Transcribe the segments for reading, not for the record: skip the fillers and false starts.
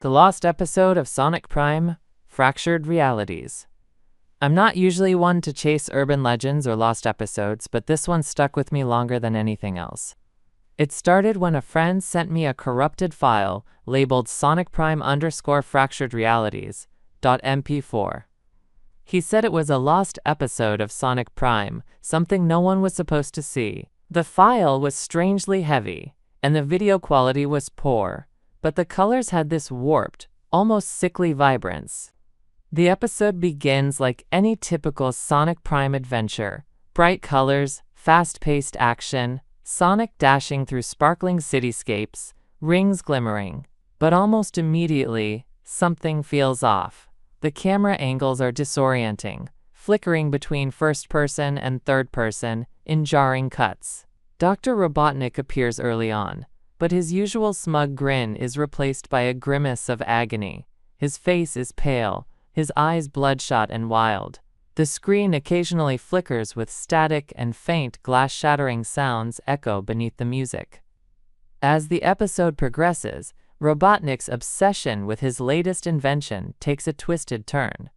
The lost episode of Sonic Prime, Fractured Realities. I'm not usually one to chase urban legends or lost episodes, but this one stuck with me longer than anything else. It started when a friend sent me a corrupted file labeled Sonic Prime _ Fractured Realities .mp4. He said it was a lost episode of Sonic Prime, something no one was supposed to see. The file was strangely heavy, and the video quality was poor, but the colors had this warped, almost sickly vibrance. The episode begins like any typical Sonic Prime adventure: bright colors, fast-paced action, Sonic dashing through sparkling cityscapes, rings glimmering. But almost immediately, something feels off. The camera angles are disorienting, flickering between first-person and third-person in jarring cuts. Dr. Robotnik appears early on, but his usual smug grin is replaced by a grimace of agony. His face is pale, his eyes bloodshot and wild. The screen occasionally flickers with static and faint glass-shattering sounds echo beneath the music. As the episode progresses, Robotnik's obsession with his latest invention takes a twisted turn.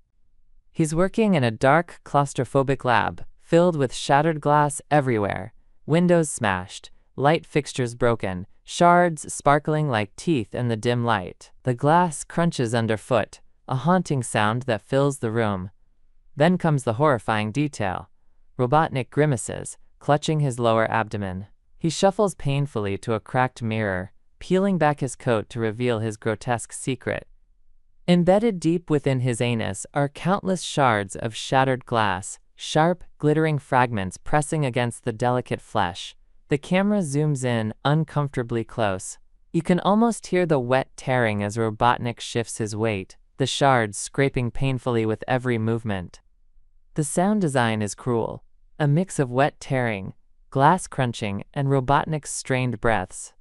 He's working in a dark, claustrophobic lab, filled with shattered glass everywhere, windows smashed, light fixtures broken, shards sparkling like teeth in the dim light. The glass crunches underfoot, a haunting sound that fills the room. Then comes the horrifying detail. Robotnik grimaces, clutching his lower abdomen. He shuffles painfully to a cracked mirror, peeling back his coat to reveal his grotesque secret. Embedded deep within his anus are countless shards of shattered glass, sharp, glittering fragments pressing against the delicate flesh. The camera zooms in uncomfortably close. You can almost hear the wet tearing as Robotnik shifts his weight, the shards scraping painfully with every movement. The sound design is cruel, a mix of wet tearing, glass crunching, and Robotnik's strained breaths.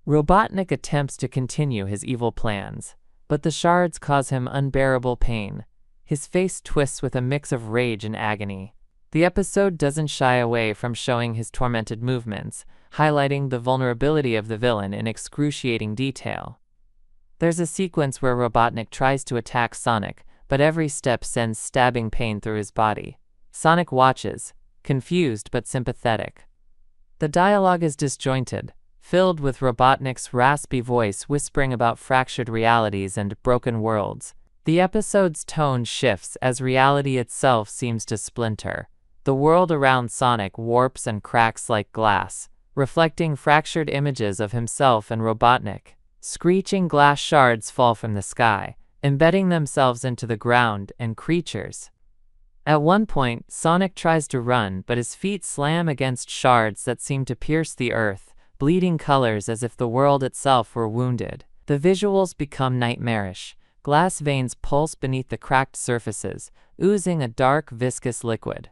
Robotnik attempts to continue his evil plans, but the shards cause him unbearable pain. His face twists with a mix of rage and agony. The episode doesn't shy away from showing his tormented movements, highlighting the vulnerability of the villain in excruciating detail. There's a sequence where Robotnik tries to attack Sonic, but every step sends stabbing pain through his body. Sonic watches, confused but sympathetic. The dialogue is disjointed, filled with Robotnik's raspy voice whispering about fractured realities and broken worlds. The episode's tone shifts as reality itself seems to splinter. The world around Sonic warps and cracks like glass, reflecting fractured images of himself and Robotnik. Screeching glass shards fall from the sky, embedding themselves into the ground and creatures. At one point, Sonic tries to run, but his feet slam against shards that seem to pierce the earth, bleeding colors as if the world itself were wounded. The visuals become nightmarish. Glass veins pulse beneath the cracked surfaces, oozing a dark, viscous liquid.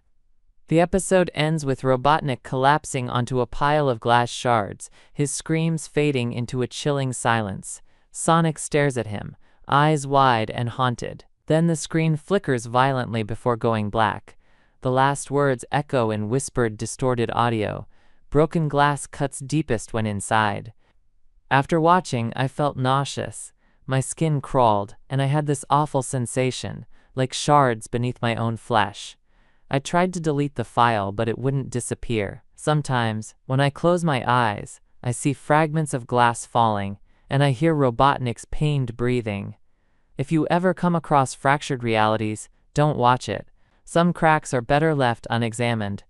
The episode ends with Robotnik collapsing onto a pile of glass shards, his screams fading into a chilling silence. Sonic stares at him, eyes wide and haunted. Then the screen flickers violently before going black. The last words echo in whispered, distorted audio. Broken glass cuts deepest when inside. After watching, I felt nauseous. My skin crawled, and I had this awful sensation, like shards beneath my own flesh. I tried to delete the file, but it wouldn't disappear. Sometimes, when I close my eyes, I see fragments of glass falling, and I hear Robotnik's pained breathing. If you ever come across Fractured Realities, don't watch it. Some cracks are better left unexamined.